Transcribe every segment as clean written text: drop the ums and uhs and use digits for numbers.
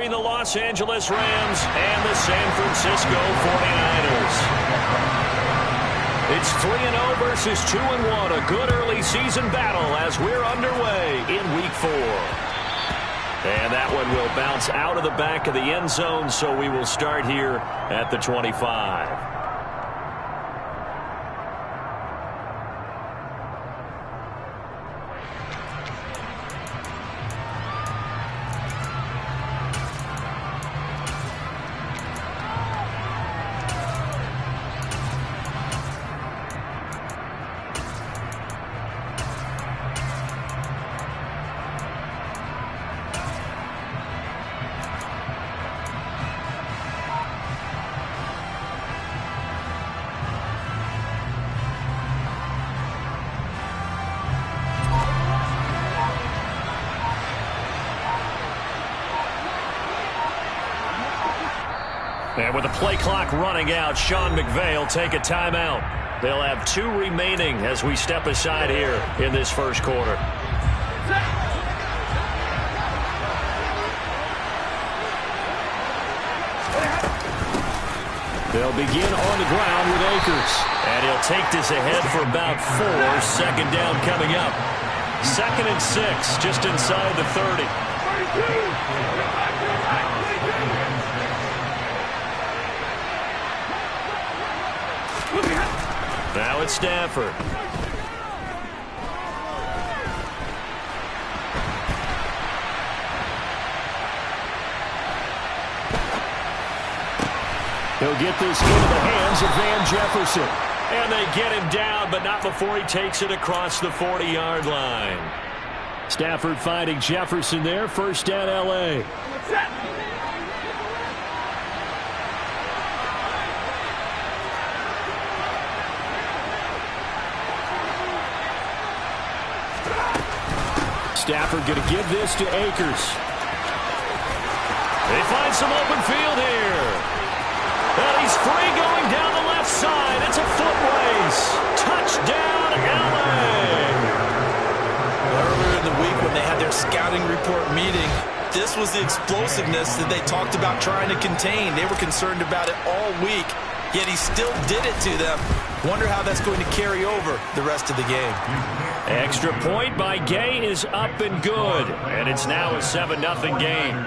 between the Los Angeles Rams and the San Francisco 49ers. It's 3-0 versus 2-1. A good early season battle as we're underway in Week 4. And that one will bounce out of the back of the end zone, so we will start here at the 25. And with the play clock running out, Sean McVay will take a timeout. They'll have 2 remaining as we step aside here in this first quarter. They'll begin on the ground with Akers. And he'll take this ahead for about 4. Second down coming up. 2nd and 6, just inside the 30. Now it's Stafford. He'll get this into the hands of Van Jefferson. And they get him down, but not before he takes it across the 40-yard line. Stafford finding Jefferson there. First down, L.A. Stafford going to give this to Akers. They find some open field here. And he's free going down the left side. It's a foot race. Touchdown, LA. Earlier in the week when they had their scouting report meeting, this was the explosiveness that they talked about trying to contain. They were concerned about it all week, yet he still did it to them. Wonder how that's going to carry over the rest of the game. Extra point by Gay is up and good. And it's now a 7-0 game.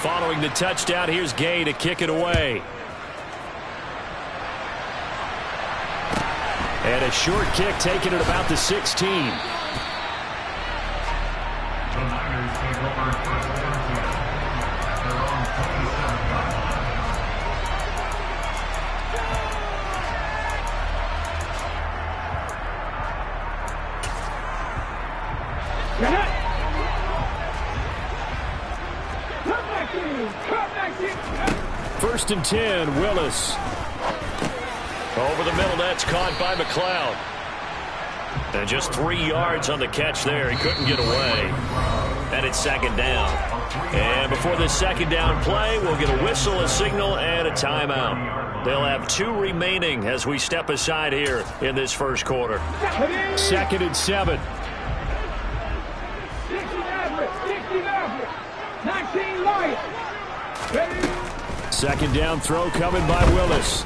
Following the touchdown, here's Gay to kick it away. And a short kick taken at about the 16. First and 10, Willis. Over the middle, that's caught by McLeod. And just 3 yards on the catch there. He couldn't get away. And it's second down. And before this second down play, we'll get a whistle, a signal, and a timeout. They'll have 2 remaining as we step aside here in this first quarter. 2nd and 7. Second down throw coming by Willis.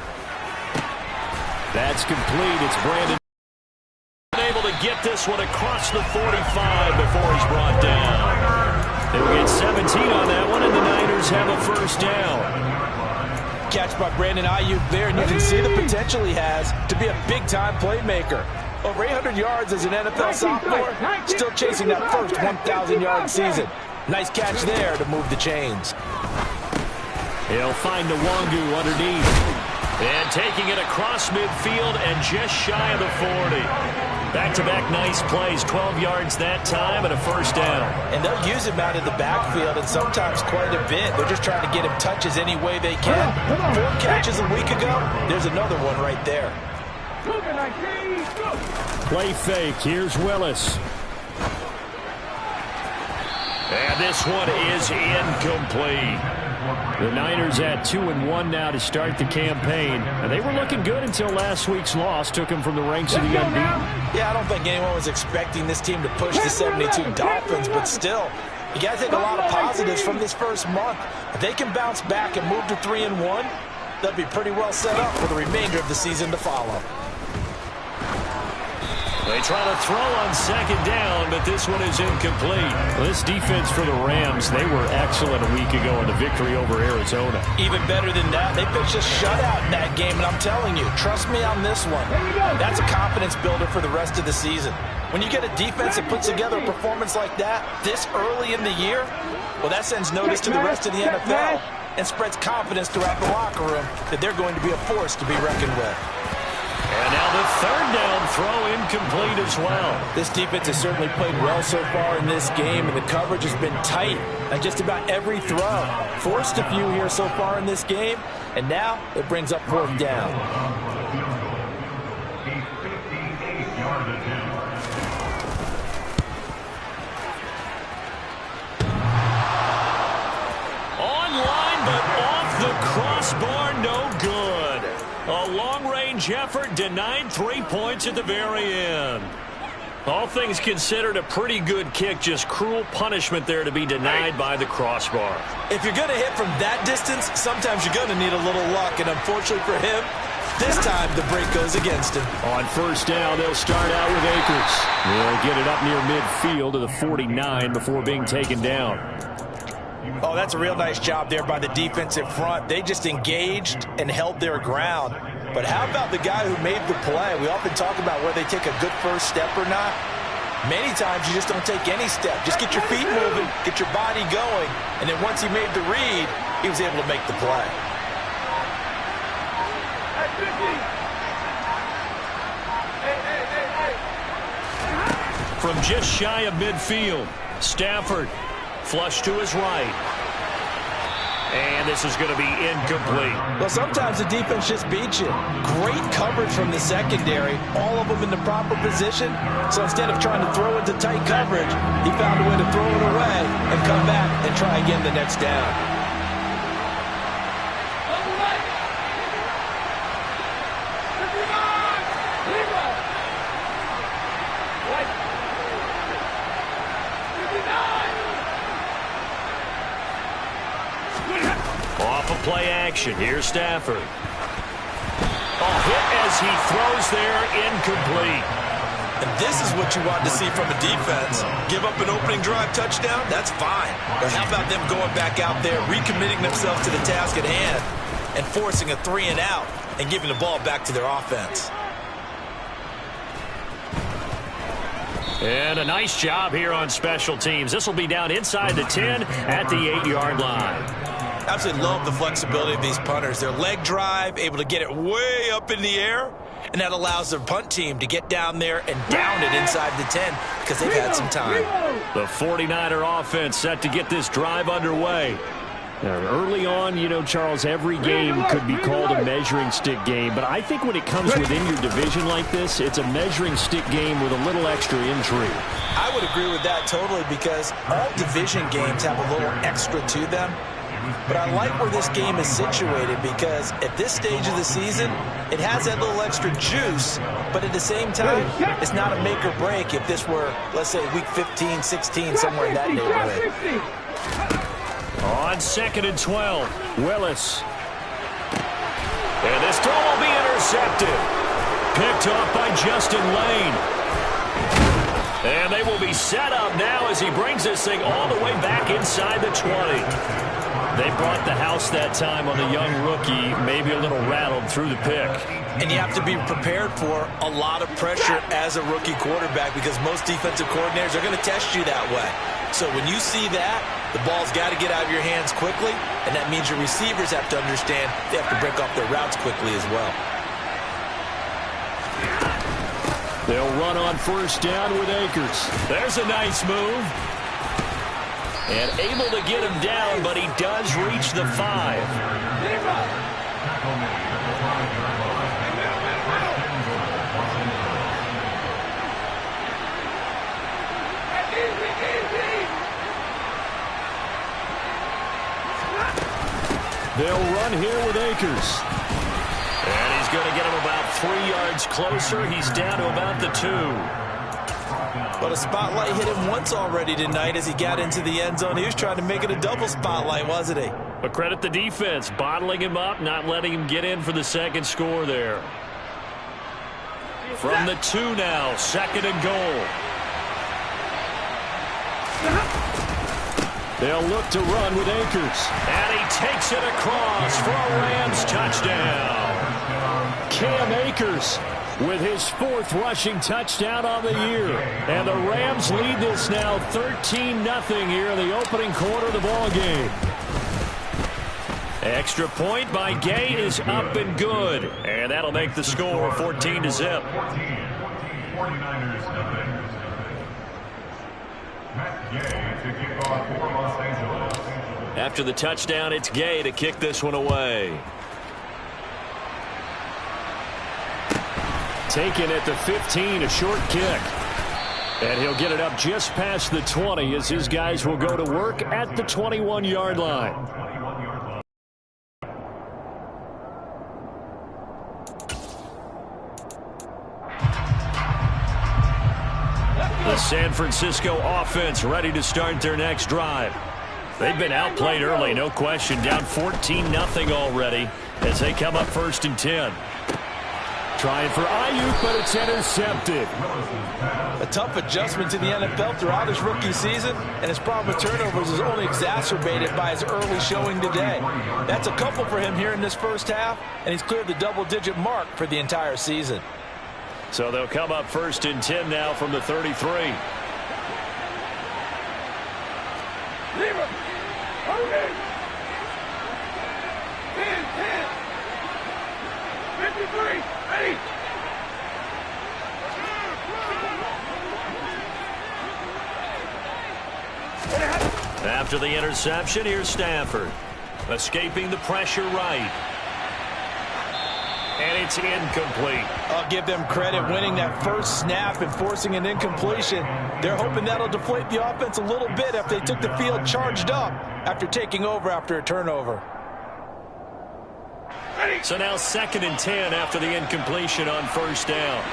That's complete. It's Brandon able to get this one across the 45 before he's brought down. They'll get 17 on that one, and the Niners have a first down. Catch by Brandon Ayuk there, and you can see the potential he has to be a big-time playmaker. Over 800 yards as an NFL sophomore, still chasing that first 1,000-yard season. Nice catch there to move the chains. He'll find Nwangu underneath. And taking it across midfield and just shy of the 40. Back-to-back nice plays, 12 yards that time and a first down. And they'll use him out of the backfield and sometimes quite a bit. They're just trying to get him touches any way they can. 4 catches a week ago, there's another one right there. Play fake, here's Willis. And this one is incomplete. The Niners at 2-1 now to start the campaign. And they were looking good until last week's loss took them from the ranks of the unbeaten. Yeah, I don't think anyone was expecting this team to push the 72 Dolphins, but still, you got to take a lot of positives from this first month. If they can bounce back and move to 3-1, they'll be pretty well set up for the remainder of the season to follow. They try to throw on second down, but this one is incomplete. This defense for the Rams, they were excellent a week ago in the victory over Arizona. Even better than that, they pitched a shutout in that game, and I'm telling you, trust me on this one. That's a confidence builder for the rest of the season. When you get a defense that puts together a performance like that this early in the year, well, that sends notice to the rest of the NFL and spreads confidence throughout the locker room that they're going to be a force to be reckoned with. And now the third down throw incomplete as well. This defense has certainly played well so far in this game, and the coverage has been tight on just about every throw. Forced a few here so far in this game, and now it brings up fourth down. Online, but off the crossbar, no good. A long-range effort denied 3 points at the very end. All things considered, a pretty good kick, just cruel punishment there to be denied by the crossbar. If you're going to hit from that distance, sometimes you're going to need a little luck, and unfortunately for him, this time the break goes against him. On first down, they'll start out with Akers. They'll get it up near midfield to the 49 before being taken down. Oh, that's a real nice job there by the defensive front. They just engaged and held their ground. But how about the guy who made the play? We often talk about whether they take a good first step or not. Many times you just don't take any step. Just get your feet moving, get your body going, and then once he made the read, he was able to make the play. From just shy of midfield, Stafford flush to his right. And this is going to be incomplete. Well, sometimes the defense just beats you. Great coverage from the secondary, all of them in the proper position. So instead of trying to throw into tight coverage, he found a way to throw it away and come back and try again the next down. Off of play action, here's Stafford. A hit as he throws there, incomplete. And this is what you want to see from a defense. Give up an opening drive touchdown, that's fine. But how about them going back out there, recommitting themselves to the task at hand, and forcing a 3-and-out, and giving the ball back to their offense. And a nice job here on special teams. This will be down inside the 10 at the 8-yard line. Absolutely love the flexibility of these punters. Their leg drive, able to get it way up in the air, and that allows their punt team to get down there and down it inside the 10 because they've had some time. The 49er offense set to get this drive underway. Now, early on, you know, Charles, every game could be called a measuring stick game, but I think when it comes within your division like this, it's a measuring stick game with a little extra intrigue. I would agree with that totally because all division games have a little extra to them. But I like where this game is situated because at this stage of the season, it has that little extra juice, but at the same time, it's not a make or break if this were, let's say, week 15, 16, somewhere in that neighborhood. On 2nd and 12, Willis. And this throw will be intercepted. Picked off by Justin Lane. And they will be set up now as he brings this thing all the way back inside the 20. They brought the house that time on the young rookie, maybe a little rattled through the pick. And you have to be prepared for a lot of pressure as a rookie quarterback because most defensive coordinators are going to test you that way. So when you see that, the ball's got to get out of your hands quickly, and that means your receivers have to understand they have to break off their routes quickly as well. They'll run on first down with Akers. There's a nice move. And able to get him down, but he does reach the 5. They'll run here with Akers. And he's going to get him about 3 yards closer. He's down to about the 2. But a spotlight hit him once already tonight as he got into the end zone. He was trying to make it a double spotlight, wasn't he? But credit the defense, bottling him up, not letting him get in for the second score there. From the 2 now, 2nd and goal. They'll look to run with Akers. And he takes it across for a Rams touchdown. Cam Akers with his 4th rushing touchdown on the year. And the Rams lead this now 13-0 here in the opening quarter of the ball game. Extra point by Gay is up and good. And that'll make the score 14-0. After the touchdown, it's Gay to kick this one away. Taken at the 15, a short kick. And he'll get it up just past the 20 as his guys will go to work at the 21-yard line. The San Francisco offense ready to start their next drive. They've been outplayed early, no question. Down 14-0 already as they come up 1st and 10. Trying for Ayuk, but it's intercepted. A tough adjustment to the NFL throughout his rookie season, and his problem with turnovers is only exacerbated by his early showing today. That's a couple for him here in this first half, and he's cleared the double-digit mark for the entire season. So they'll come up 1st and 10 now from the 33. Lever. Okay. 10, 53. Ready. After the interception, here's Stafford. Escaping the pressure right. And it's incomplete. I'll give them credit winning that first snap and forcing an incompletion. They're hoping that'll deflate the offense a little bit if they took the field charged up after taking over after a turnover. So now 2nd and 10 after the incompletion on 1st down.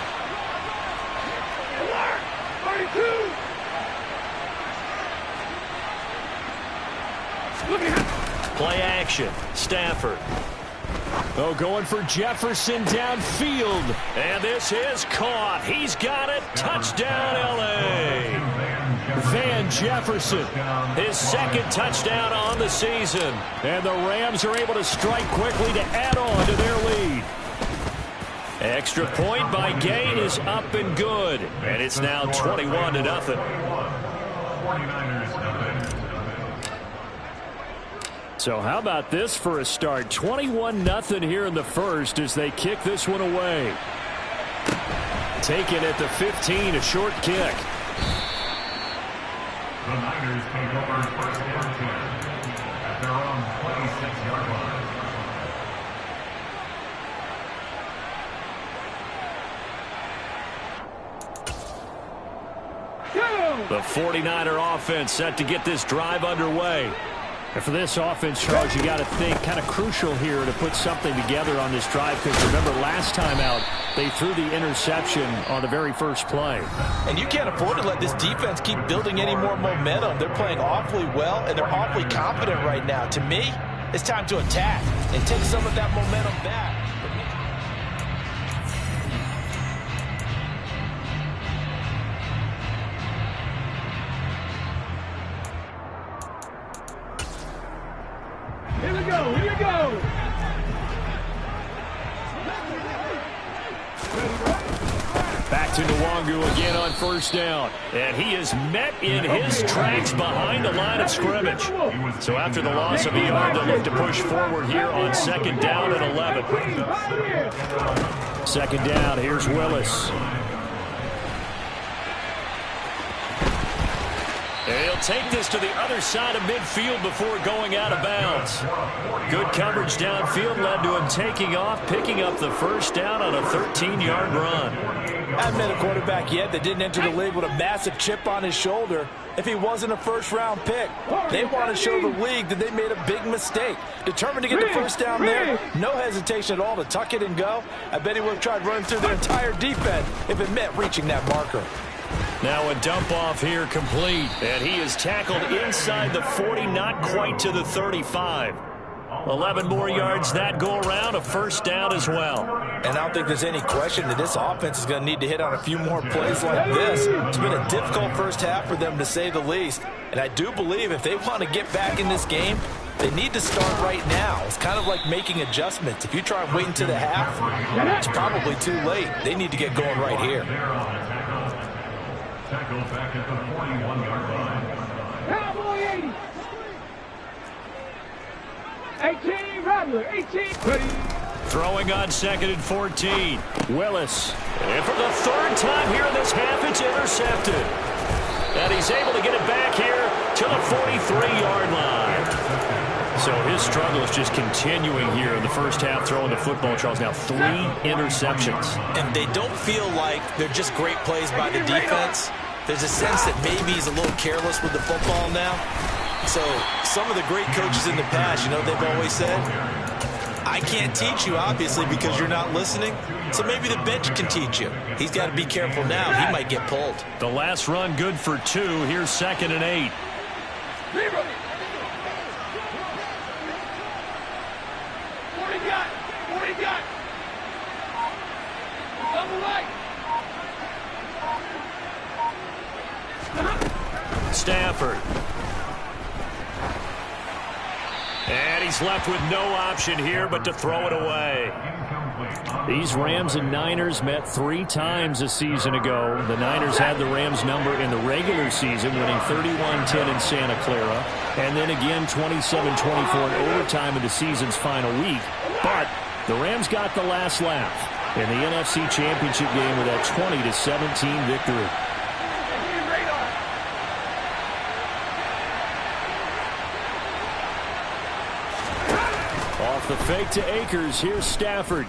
32. Play action. Stafford. Oh, going for Jefferson downfield. And this is caught. He's got it. Touchdown, L.A. Van Jefferson, his 2nd touchdown on the season. And the Rams are able to strike quickly to add on to their lead. Extra point by Gay is up and good. And it's now 21-0. So how about this for a start? 21-0 here in the first as they kick this one away. Taken at the 15, a short kick. The Niners take over 1st and 10 at their own 26-yard line. The 49er offense set to get this drive underway. And for this offense, Charles, you got to think kind of crucial here to put something together on this drive because remember last time out they threw the interception on the very first play. And you can't afford to let this defense keep building any more momentum. They're playing awfully well and they're awfully confident right now. To me, it's time to attack and take some of that momentum back. Here we go. Here we go. Back to Nwangu again on 1st down. And he is met in his tracks behind the line of scrimmage. So after the loss of a yard, they'll look to push forward here on 2nd down and 11. 2nd down, here's Willis. And he'll take this to the other side of midfield before going out of bounds. Good coverage downfield led to him taking off, picking up the first down on a 13-yard run. I haven't met a quarterback yet that didn't enter the league with a massive chip on his shoulder if he wasn't a first-round pick. They want to show the league that they made a big mistake. Determined to get the first down there, no hesitation at all to tuck it and go. I bet he would have tried running through their entire defense if it meant reaching that marker. Now a dump off here complete. And he is tackled inside the 40, not quite to the 35. 11 more yards that go around, a first down as well. And I don't think there's any question that this offense is going to need to hit on a few more plays like this. It's been a difficult first half for them, to say the least. And I do believe if they want to get back in this game, they need to start right now. It's kind of like making adjustments. If you try and wait until the half, it's probably too late. They need to get going right here. Tackle back at the 41-yard line. Cowboy 80. 18, Rattler, 18. Throwing on 2nd and 14. Willis. And for the third time here in this half, it's intercepted. And he's able to get it back here to the 43-yard line. So his struggle is just continuing here in the first half, throwing the football. Charles, now 3 interceptions. And they don't feel like they're just great plays by the defense. There's a sense that maybe he's a little careless with the football now. So some of the great coaches in the past, you know, they've always said, I can't teach you, obviously, because you're not listening. So maybe the bench can teach you. He's got to be careful now. He might get pulled. The last run good for 2. Here's 2nd and 8. Stafford. And he's left with no option here but to throw it away. These Rams and Niners met 3 times a season ago. The Niners had the Rams number in the regular season, winning 31-10 in Santa Clara, and then again 27-24 in overtime in the season's final week. But the Rams got the last laugh in the NFC Championship game with that 20-17 victory. Off the fake to Akers. Here's Stafford.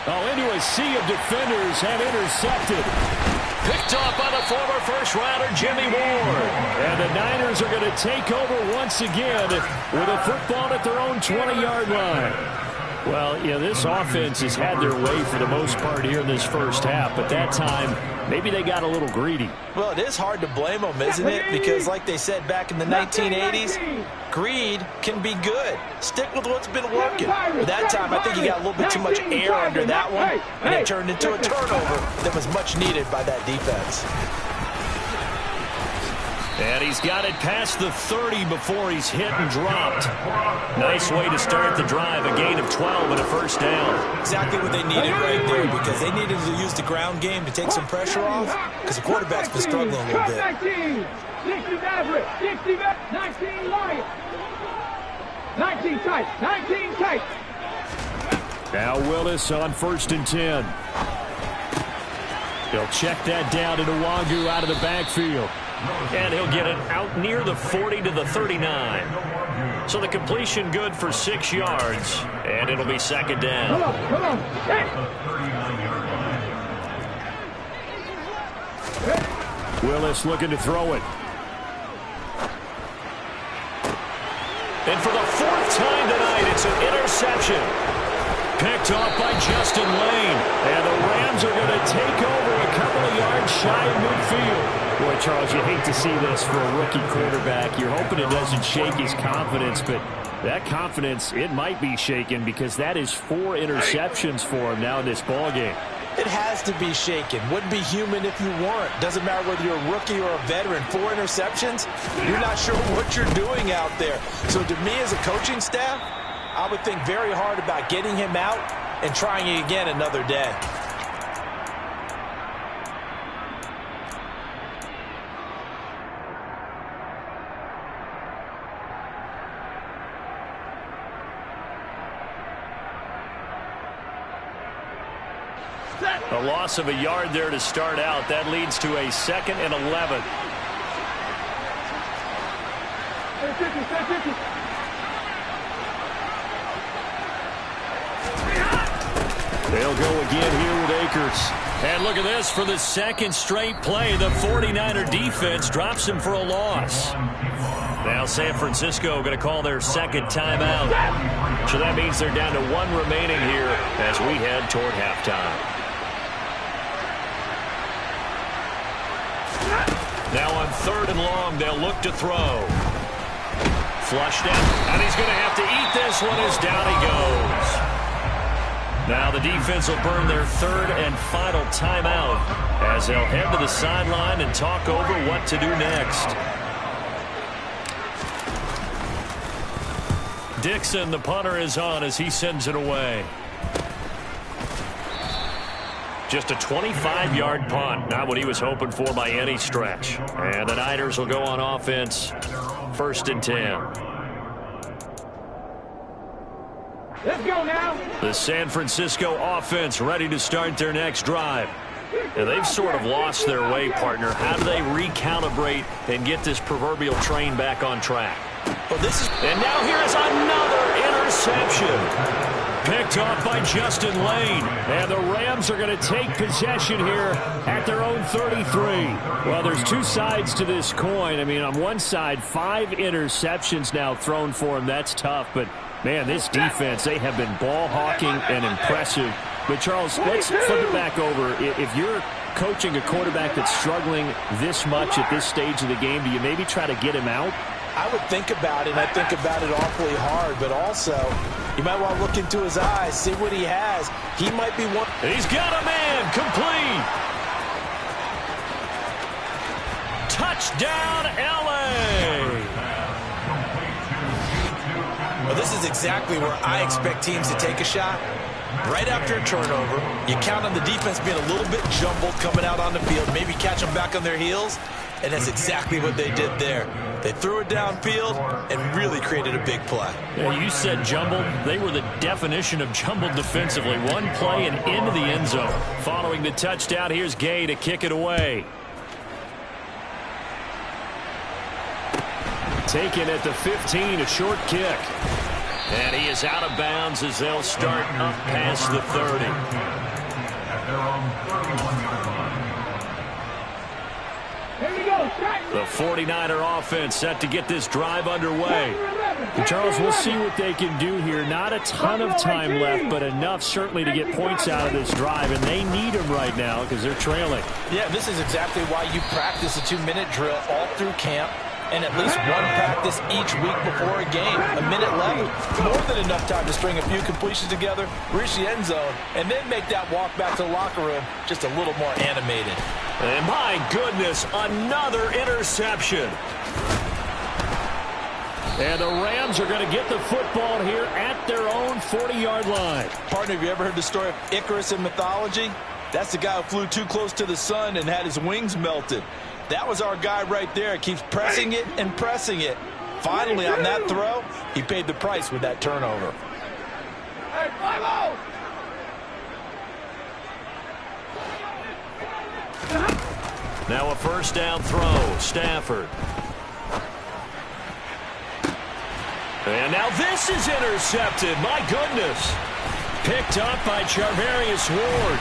Oh, into a sea of defenders and intercepted. Picked off by the former first-rounder Jimmy Ward. And the Niners are going to take over once again with a football at their own 20-yard line. Well, you know, this offense has had their way for the most part here in this first half, but that time, maybe they got a little greedy. Well, it is hard to blame them, isn't it? Because like they said back in the 1980s, greed can be good. Stick with what's been working. But that time, I think he got a little bit too much air under that one, and it turned into a turnover that was much needed by that defense. And he's got it past the 30 before he's hit and dropped. Nice way to start the drive, a gain of 12 and a first down. Exactly what they needed right there, because they needed to use the ground game to take some pressure off, because the quarterback's been struggling a little bit. 19, 60 Maverick, 60 19 Lions, 19 tight, 19 tight. Now Willis on 1st and 10. He'll check that down to Nwangu out of the backfield. And he'll get it out near the 40 to the 39. So the completion good for 6 yards. And it'll be 2nd down. Come on. Hey. Willis looking to throw it. And for the 4th time tonight, it's an interception. Picked off by Justin Lane. And the Rams are going to take over a couple of yards shy of midfield. Boy, Charles, you hate to see this for a rookie quarterback. You're hoping it doesn't shake his confidence, but that confidence, it might be shaken because that is 4 interceptions for him now in this ballgame. It has to be shaken. Wouldn't be human if you weren't. Doesn't matter whether you're a rookie or a veteran. 4 interceptions, you're not sure what you're doing out there. So to me as a coaching staff, I would think very hard about getting him out and trying it again another day. Set. A loss of a yard there to start out. That leads to a 2nd and 11. They'll go again here with Akers. And look at this for the 2nd straight play. The 49er defense drops him for a loss. Now San Francisco going to call their 2nd timeout. So that means they're down to 1 remaining here as we head toward halftime. Now on 3rd and long, they'll look to throw. Flushed out, and he's going to have to eat this one as down he goes. Now the defense will burn their 3rd and final timeout as they'll head to the sideline and talk over what to do next. Dixon, the punter, is on as he sends it away. Just a 25-yard punt, not what he was hoping for by any stretch. And the Niners will go on offense, 1st and 10. Let's go now. The San Francisco offense ready to start their next drive. And they've sort of lost their way, partner. How do they recalibrate and get this proverbial train back on track? Well, and now here is another interception. Picked off by Justin Lane. And the Rams are going to take possession here at their own 33. Well, there's 2 sides to this coin. I mean, on one side, 5 interceptions now thrown for him. That's tough. But, man, this defense, they have been ball hawking and impressive. But, Charles, let's flip it back over. If you're coaching a quarterback that's struggling this much at this stage of the game, do you maybe try to get him out? I would think about it, and I think about it awfully hard, but also you might want to look into his eyes, see what he has. He might be one. He's got a man, complete. Touchdown, L.A. Well, this is exactly where I expect teams to take a shot. Right after a turnover, you count on the defense being a little bit jumbled coming out on the field, maybe catch them back on their heels, and that's exactly what they did there. They threw it downfield and really created a big play. Yeah, you said jumbled. They were the definition of jumbled defensively. One play and into the end zone. Following the touchdown, here's Gay to kick it away. Taken at the 15, a short kick. And he is out of bounds as they'll start up past the 30. The 49er offense set to get this drive underway. And Charles, we'll see what they can do here. Not a ton of time left, but enough certainly to get points out of this drive. And they need them right now because they're trailing. Yeah, this is exactly why you practice a 2-minute drill all through camp. And at least one practice each week before a game. A minute left, more than enough time to string a few completions together, reach the end zone, and then make that walk back to the locker room just a little more animated. And my goodness, another interception. And the Rams are going to get the football here at their own 40-yard line. Partner, have you ever heard the story of Icarus in mythology? That's the guy who flew too close to the sun and had his wings melted. That was our guy right there. Keeps pressing it and pressing it. Finally, on that throw, he paid the price with that turnover. Hey, 5-0. Now a first down throw, Stafford. And now this is intercepted. My goodness. Picked up by Charvarius Ward.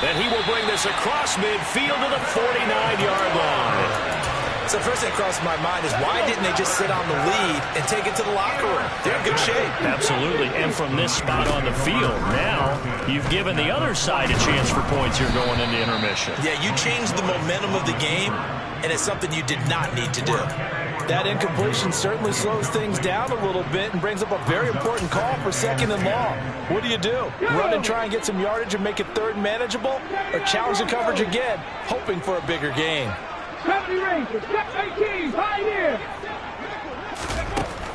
And he will bring this across midfield to the 49-yard line. So first thing that crossed my mind is why didn't they just sit on the lead and take it to the locker room? They're in good shape. Absolutely. And from this spot on the field, now you've given the other side a chance for points here going into intermission. Yeah, you changed the momentum of the game, and it's something you did not need to do. That incompletion certainly slows things down a little bit and brings up a very important call for 2nd and long. What do? Run and try and get some yardage and make it 3rd and manageable, or challenge the coverage again, hoping for a bigger gain? 70 Rangers, 18, Pioneer.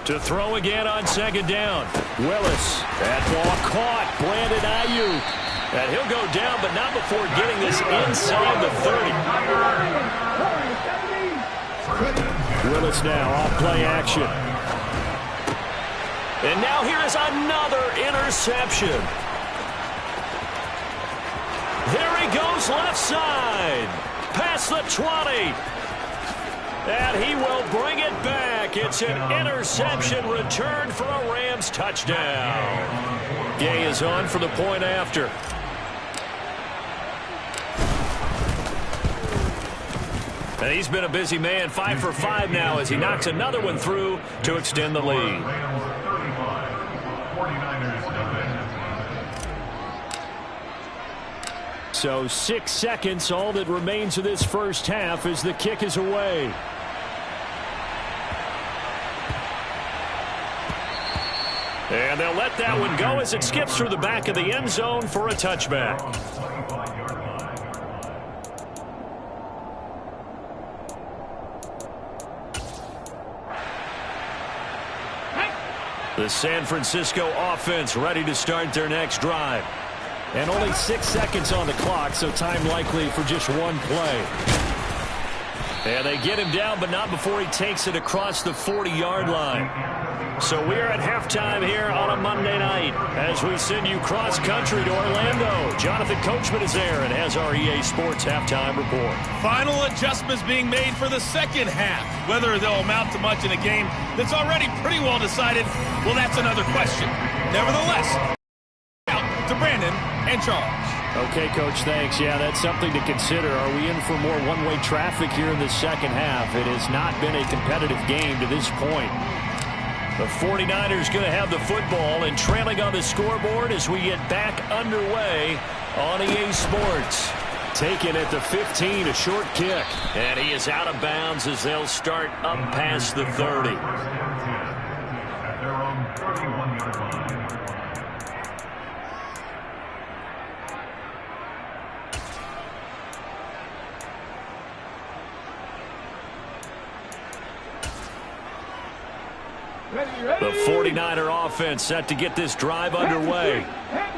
To throw again on 2nd down. Willis. That ball caught. Brandon Ayuk. And he'll go down, but not before getting this inside the 30. Willis now off play action. And now here is another interception. There he he goes left side. Past the 20. And he will bring it back. It's an interception return for a Rams touchdown. Gay is on for the point after. And he's been a busy man, 5 for 5 now as he knocks another one through to extend the lead. So 6 seconds, all that remains of this first half as the kick is away. And they'll let that one go as it skips through the back of the end zone for a touchback. The San Francisco offense ready to start their next drive. And only 6 seconds on the clock, so time likely for just one play. And they get him down, but not before he takes it across the 40-yard line. So we're at halftime here on a Monday night as we send you cross-country to Orlando. Jonathan Coachman is there and has our EA Sports halftime report. Final adjustments being made for the second half. Whether they'll amount to much in a game that's already pretty well decided, well, that's another question. Nevertheless, out to Brandon and Charles. Okay, Coach, thanks. Yeah, that's something to consider. Are we in for more one-way traffic here in the second half? It has not been a competitive game to this point. The 49ers going to have the football and trailing on the scoreboard as we get back underway on EA Sports. Taken at the 15, a short kick. And he is out of bounds as they'll start up past the 30. At their own 31-yard line. The 49er offense set to get this drive underway.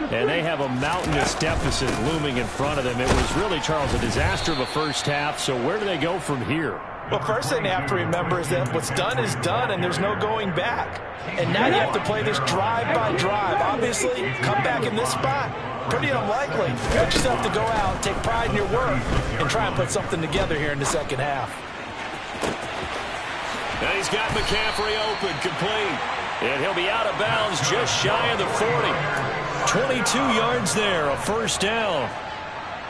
And they have a mountainous deficit looming in front of them. It was really, Charles, a disaster of a first half. So where do they go from here? Well, first thing they have to remember is that what's done is done, and there's no going back. And now you have to play this drive by drive. Obviously, come back in this spot, pretty unlikely. But you still have to go out, take pride in your work, and try and put something together here in the second half. And he's got McCaffrey open, complete. And he'll be out of bounds just shy of the 40. 22 yards there, a first down.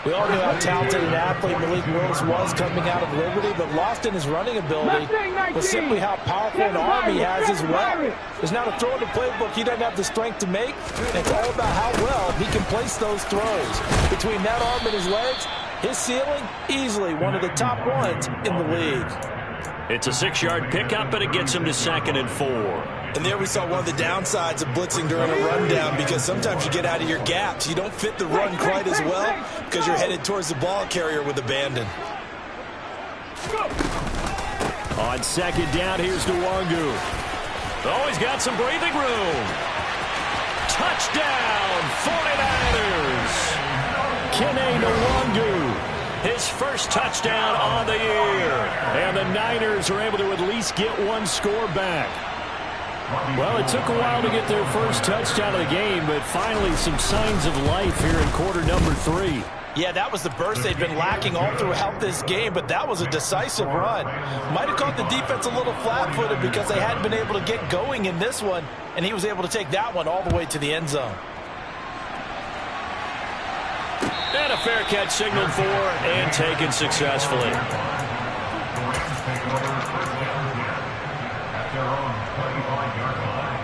We all know how talented an athlete Malik Willis was coming out of Liberty, but lost in his running ability was simply how powerful an arm he has as well. There's not a throw in the playbook he doesn't have the strength to make, and it's all about how well he can place those throws. Between that arm and his legs, his ceiling, easily one of the top ones in the league. It's a 6-yard pickup, but it gets him to 2nd and 4. And there we saw one of the downsides of blitzing during a rundown, because sometimes you get out of your gaps. You don't fit the run quite as well because you're headed towards the ball carrier with abandon. On 2nd down, here's Nwangu. Oh, he's got some breathing room. Touchdown, 49ers. Kene Nwangu. His first touchdown on the year. And the Niners are able to at least get one score back. Well, it took a while to get their first touchdown of the game, but finally some signs of life here in quarter number 3. Yeah, that was the burst they've been lacking all throughout this game, but that was a decisive run. Might have caught the defense a little flat-footed because they hadn't been able to get going in this one, and he was able to take that one all the way to the end zone. And a fair catch signaled for and taken successfully. At their own 25-yard line.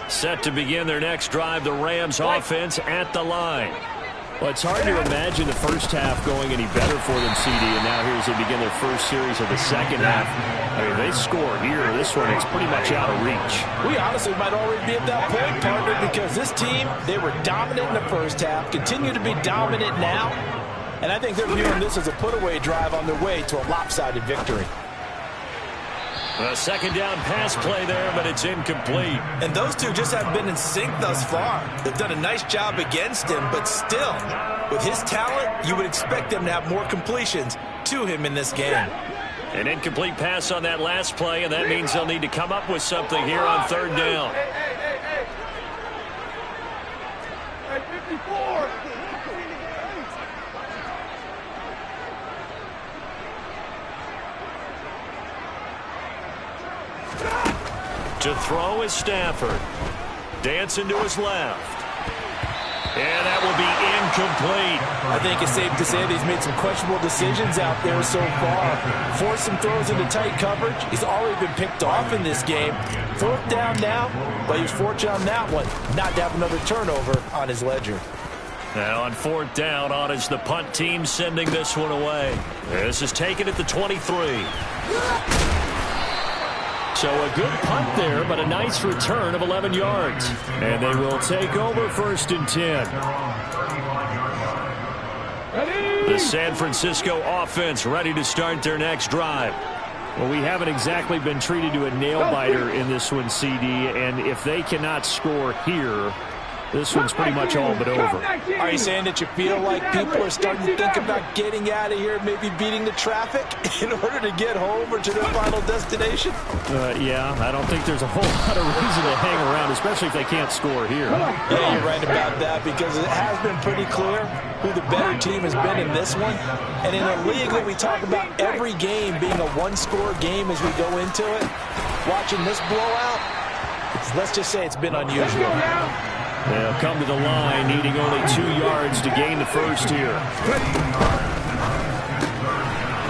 Set to begin their next drive, the Rams offense at the line. Well, it's hard to imagine the first half going any better for them, CD, and now here as they begin their first series of the second half. I mean, they score here. This one, it's pretty much out of reach. We honestly might already be at that point, partner, because this team, they were dominant in the first half, continue to be dominant now, and I think they're viewing this as a put-away drive on their way to a lopsided victory. A second down pass play there, but it's incomplete. And those two just haven't been in sync thus far. They've done a nice job against him, but still, with his talent, you would expect them to have more completions to him in this game. An incomplete pass on that last play, and that means they'll need to come up with something here on third down. Hey, 54. To throw is Stafford. Dancing to his left. And that will be incomplete. I think it's safe to say that he's made some questionable decisions out there so far. Forced some throws into tight coverage. He's already been picked off in this game. Fourth down now, but he was fortunate on that one not to have another turnover on his ledger. Now on fourth down, on is the punt team sending this one away. This is taken at the 23. So a good punt there, but a nice return of 11 yards. And they will take over 1st and 10. The San Francisco offense ready to start their next drive. Well, we haven't exactly been treated to a nail-biter in this one, CD, and if they cannot score here, this one's pretty much all but over. Are you saying that you feel like people are starting to think about getting out of here, maybe beating the traffic in order to get home or to their final destination? Yeah, I don't think there's a whole lot of reason to hang around, especially if they can't score here. Yeah, you're right about that, because it has been pretty clear who the better team has been in this one. And in a league that we talk about every game being a one-score game as we go into it, watching this blowout, let's just say it's been unusual. They'll come to the line, needing only 2 yards to gain the first here.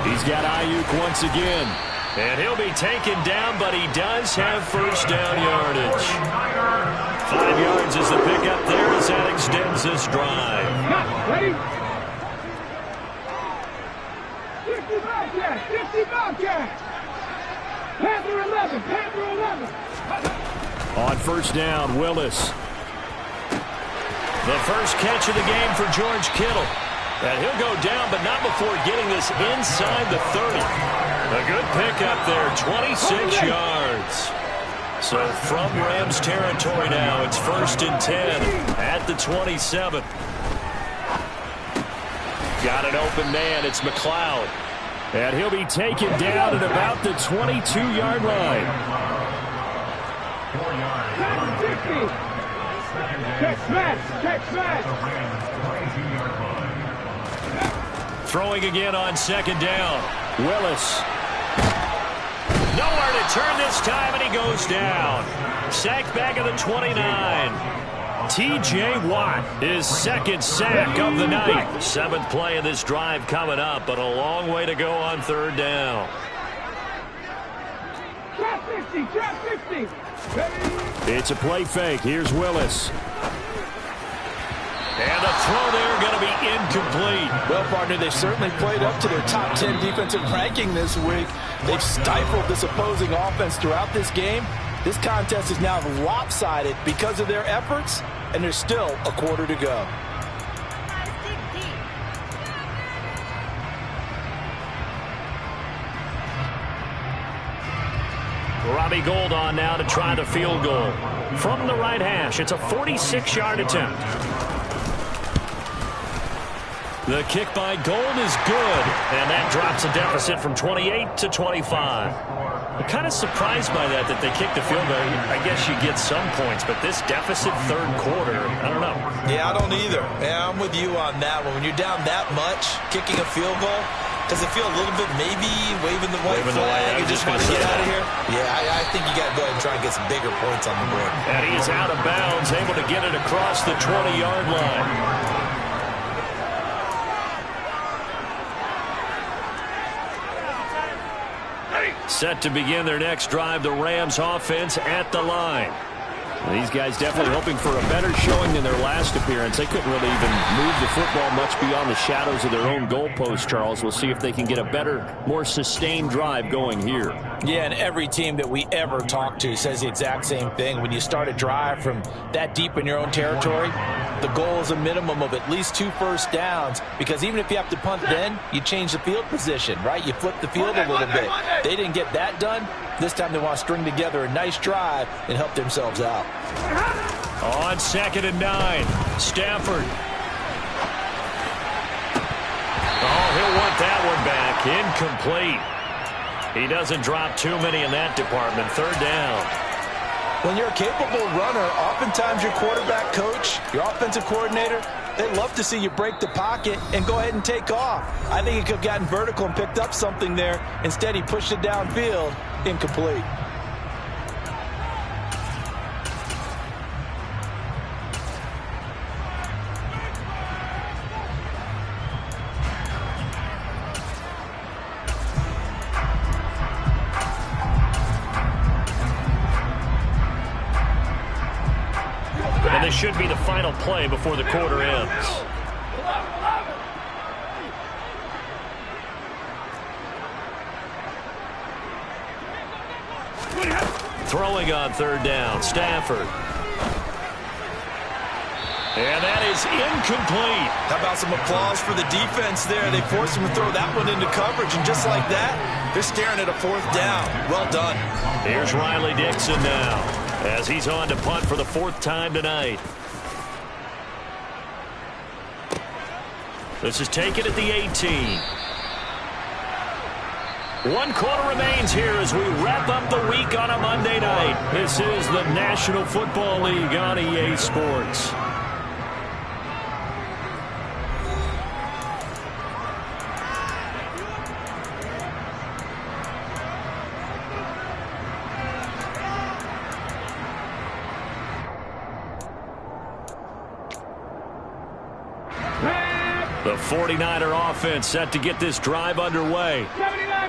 He's got Ayuk once again. And he'll be taken down, but he does have first down yardage. 5 yards is the pickup there as that extends this drive. Ready? 50 Bobcats, 50 Bobcats. Panther 11, Panther 11. On first down, Willis. The first catch of the game for George Kittle. And he'll go down, but not before getting this inside the 30. A good pickup there, 26 yards. So from Rams territory now, it's 1st and 10 at the 27. Got an open man, it's McLeod. And he'll be taken down at about the 22-yard line. 50. Catch match, catch match. Throwing again on second down. Willis. Nowhere to turn this time, and he goes down. Sacked back at the 29. T.J. Watt, his second sack of the night. 7th play of this drive coming up, but a long way to go on third down. Trap 50, trap 50. It's a play fake. Here's Willis. And the throw there going to be incomplete. Well, partner, they've certainly played up to their top 10 defensive ranking this week. They've stifled this opposing offense throughout this game. This contest is now lopsided because of their efforts, and there's still a quarter to go. Robbie Gould on now to try the field goal. From the right hash, it's a 46-yard attempt. The kick by Gould is good, and that drops a deficit from 28 to 25. I'm kind of surprised by that they kicked the field goal. I guess you get some points, but this deficit third quarter, I don't know. Yeah, I don't either. Yeah, I'm with you on that one. When you're down that much, kicking a field goal, does it feel a little bit maybe waving the white flag and just want to get out of here? Yeah, I think you got to go ahead and try and get some bigger points on the board. And he's out of bounds, able to get it across the 20-yard line. Set to begin their next drive, the Rams offense at the line. These guys definitely hoping for a better showing than their last appearance. They couldn't really even move the football much beyond the shadows of their own goalpost, Charles. We'll see if they can get a better, more sustained drive going here. Yeah, and every team that we ever talk to says the exact same thing. When you start a drive from that deep in your own territory, The goal is a minimum of at least 2 first downs, because even if you have to punt then, you change the field position, right? You flip the field a little bit. They didn't get that done. This time they want to string together a nice drive and help themselves out. On 2nd and 9, Stafford. Oh, he'll want that one back. Incomplete. He doesn't drop too many in that department. 3rd down. When you're a capable runner, oftentimes your quarterback coach, your offensive coordinator, they love to see you break the pocket and go ahead and take off. I think he could have gotten vertical and picked up something there. Instead, he pushed it downfield. Incomplete. And this should be the final play before the quarter ends. Throwing on 3rd down, Stafford. And that is incomplete. How about some applause for the defense there? They forced him to throw that one into coverage, and just like that, they're staring at a 4th down. Well done. Here's Riley Dixon now, as he's on to punt for the 4th time tonight. This is taken at the 18. 1 quarter remains here as we wrap up the week on a Monday night. This is the National Football League on EA Sports. The 49er offense set to get this drive underway.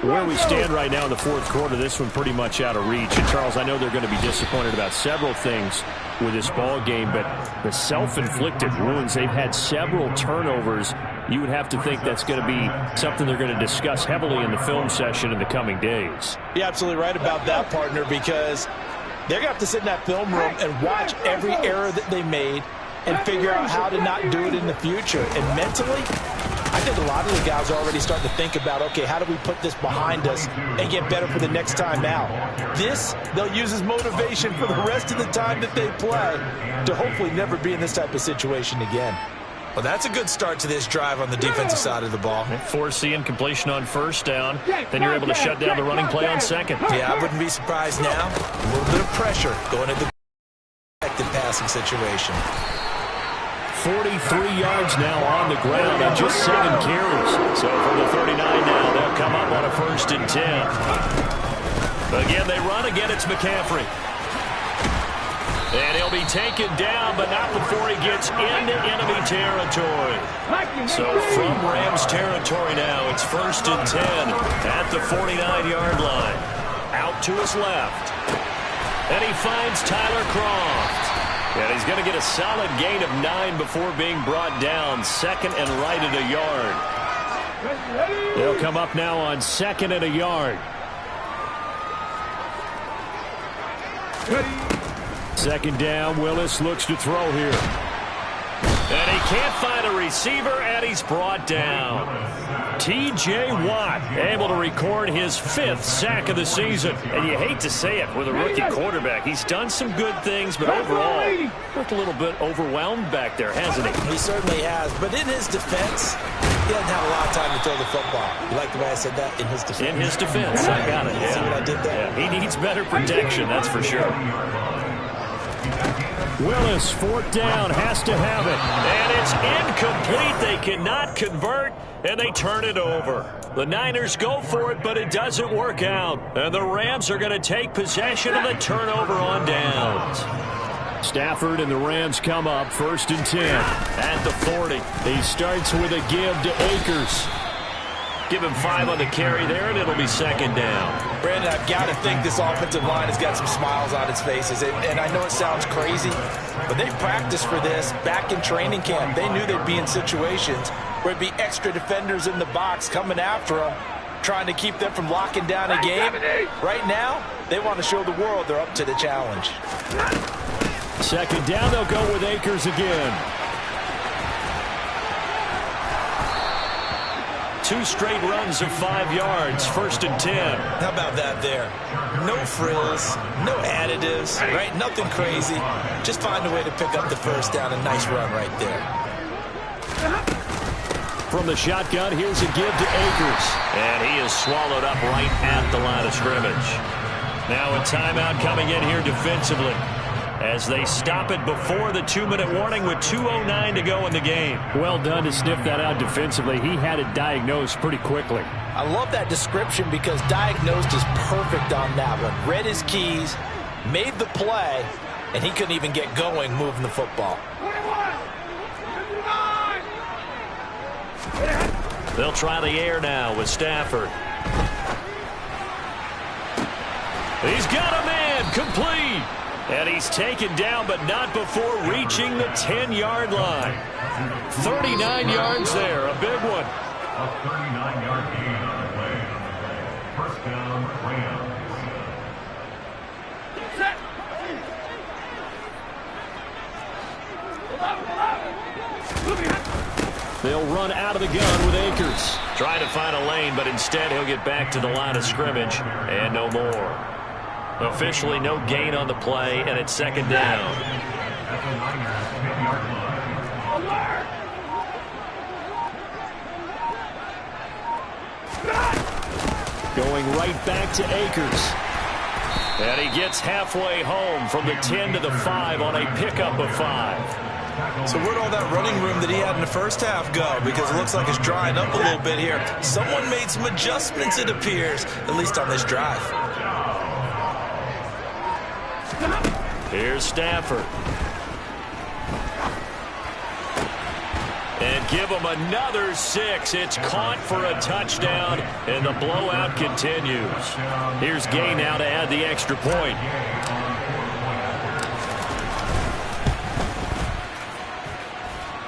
Where we stand right now in the 4th quarter, this one pretty much out of reach. And Charles, I know they're going to be disappointed about several things with this ball game, but the self-inflicted wounds, they've had several turnovers. You would have to think that's going to be something they're going to discuss heavily in the film session in the coming days. You're absolutely right about that, partner, because they're going to have to sit in that film room and watch every error that they made and figure out how to not do it in the future. And mentally, I think a lot of the guys are already starting to think about, okay, how do we put this behind us and get better for the next time out? This, they'll use as motivation for the rest of the time that they play to hopefully never be in this type of situation again. Well, that's a good start to this drive on the defensive side of the ball. Force the incompletion on 1st down. Then you're able to shut down the running play on 2nd. Yeah, I wouldn't be surprised now. A little bit of pressure going into the passing situation. 43 yards now on the ground and just 7 carries. So from the 39 now, they'll come up on a 1st and 10. Again, they run. Again, it's McCaffrey. And he'll be taken down, but not before he gets into enemy territory. So from Rams territory now, it's 1st and 10 at the 49-yard line. Out to his left. And he finds Tyler Kroft. And he's going to get a solid gain of 9 before being brought down. 2nd and right at a yard. They'll come up now on 2nd and a yard. 2nd down, Willis looks to throw here. And he can't find a receiver, and he's brought down. T.J. Watt able to record his 5th sack of the season. And you hate to say it with a rookie quarterback. He's done some good things, but overall, looked a little bit overwhelmed back there, hasn't he? He certainly has. But in his defense, he doesn't have a lot of time to throw the football. You like the way I said that? In his defense. In his defense. I got it. Yeah. See what I did there? Yeah. He needs better protection, that's for sure. Willis, 4th down, has to have it. And it's incomplete. They cannot convert, and they turn it over. The Niners go for it, but it doesn't work out. And the Rams are going to take possession of the turnover on downs. Stafford and the Rams come up 1st and 10 at the 40. He starts with a give to Akers. Give him 5 on the carry there, and it'll be 2nd down. Brandon, I've got to think this offensive line has got some smiles on its faces. And I know it sounds crazy, but they practiced for this back in training camp. They knew they'd be in situations where it'd be extra defenders in the box coming after them, trying to keep them from locking down a game. Right now, they want to show the world they're up to the challenge. 2nd down, they'll go with Akers again. 2 straight runs of 5 yards. 1st and 10. How about that there? No frills, no additives, right? Nothing crazy. Just find a way to pick up the first down. A nice run right there. From the shotgun, here's a give to Akers. And he is swallowed up right at the line of scrimmage. Now a timeout coming in here defensively, as they stop it before the 2-minute warning with 2:09 to go in the game. Well done to sniff that out defensively. He had it diagnosed pretty quickly. I love that description because diagnosed is perfect on that one. Read his keys, made the play, and he couldn't even get going moving the football. They'll try the air now with Stafford. He's got a man, complete. And he's taken down, but not before reaching the 10-yard line. 39 yards there, a big one. A 39-yard gain on the play. First down, Rams. They'll run out of the gun with Akers. Trying to find a lane, but instead he'll get back to the line of scrimmage and no more. Officially no gain on the play, and it's 2nd down. At the Niners' 10-yard line. Going right back to Akers. And he gets halfway home from the 10 to the 5 on a pickup of 5. So where'd all that running room that he had in the first half go? Because it looks like it's drying up a little bit here. Someone made some adjustments, it appears, at least on this drive. Here's Stafford. And give him another 6. It's caught for a touchdown, and the blowout continues. Here's Gay now to add the extra point.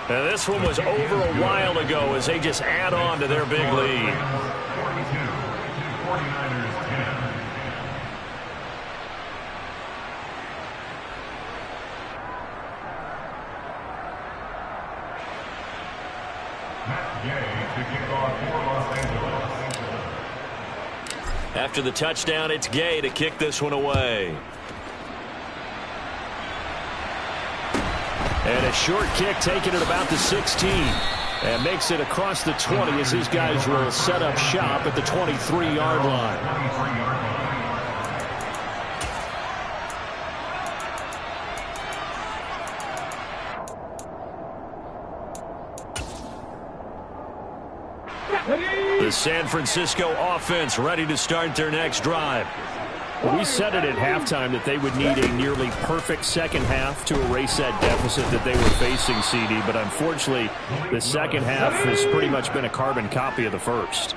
And this one was over a while ago as they just add on to their big lead. 49ers 10. Matt Gay to kick off for Los Angeles. After the touchdown, it's Gay to kick this one away. And a short kick taken at about the 16. And makes it across the 20 as his guys will set up shop at the 23-yard line. The San Francisco offense ready to start their next drive. Well, we said it at halftime that they would need a nearly perfect second half to erase that deficit that they were facing, CD. But unfortunately, the second half has pretty much been a carbon copy of the first.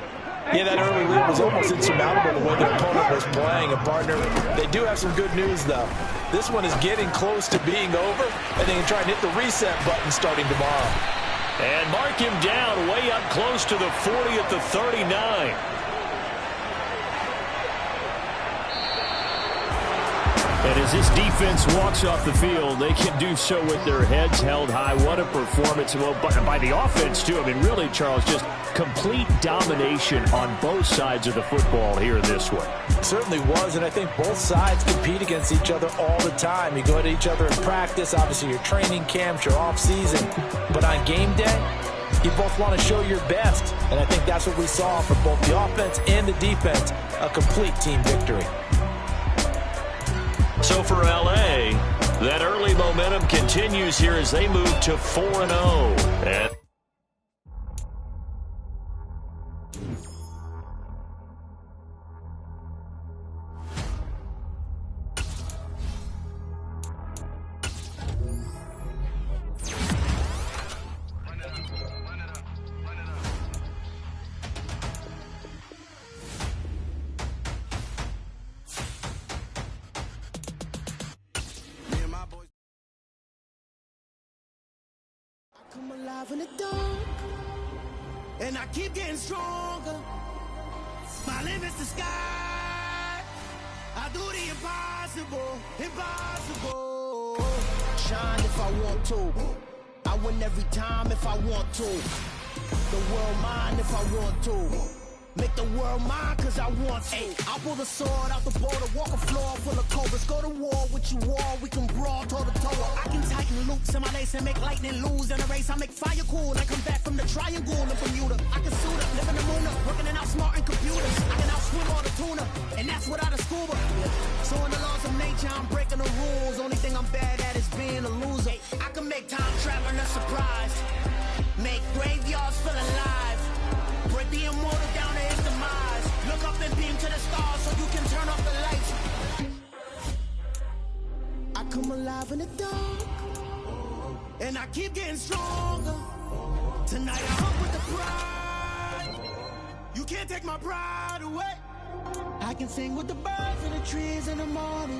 Yeah, that early lead was almost insurmountable the way their opponent was playing. And, partner, they do have some good news, though. This one is getting close to being over, and they can try and hit the reset button starting tomorrow. And mark him down way up close to the 40 at the 39. And as this defense walks off the field, they can do so with their heads held high. What a performance. Well, by the offense, too. I mean, really, Charles, just complete domination on both sides of the football here in this one. Certainly was, and I think both sides compete against each other all the time. You go at each other in practice, obviously your training camps, your off-season. But on game day, you both want to show your best. And I think that's what we saw from both the offense and the defense, a complete team victory. So for L.A., that early momentum continues here as they move to 4-0. I'm alive in the dark, and I keep getting stronger. My limit's the sky. I do the impossible, impossible. Shine if I want to. I win every time if I want to. the world mine if I want to. Make the world mine cause I want to. I'll pull the sword out the border, walk a floor full of cobras. Go to war with you all, we can brawl toe to toe. I can tighten loops in my lace and make lightning lose in a race. I make fire cool, I come back from the triangle in Bermuda. I can suit up, live in the moon, working and outsmarting computers. I can outswim all the tuna, and that's without a scuba. So in the laws of nature, I'm breaking the rules. Only thing I'm bad at is being a loser. I can make time traveling a surprise, make graveyards feel alive, break the immortal down to his demise. Look up and beam to the stars so you can turn off the lights. I come alive in the dark, and I keep getting stronger. Tonight I hunt with the pride. You can't take my pride away. I can sing with the birds in the trees in the morning.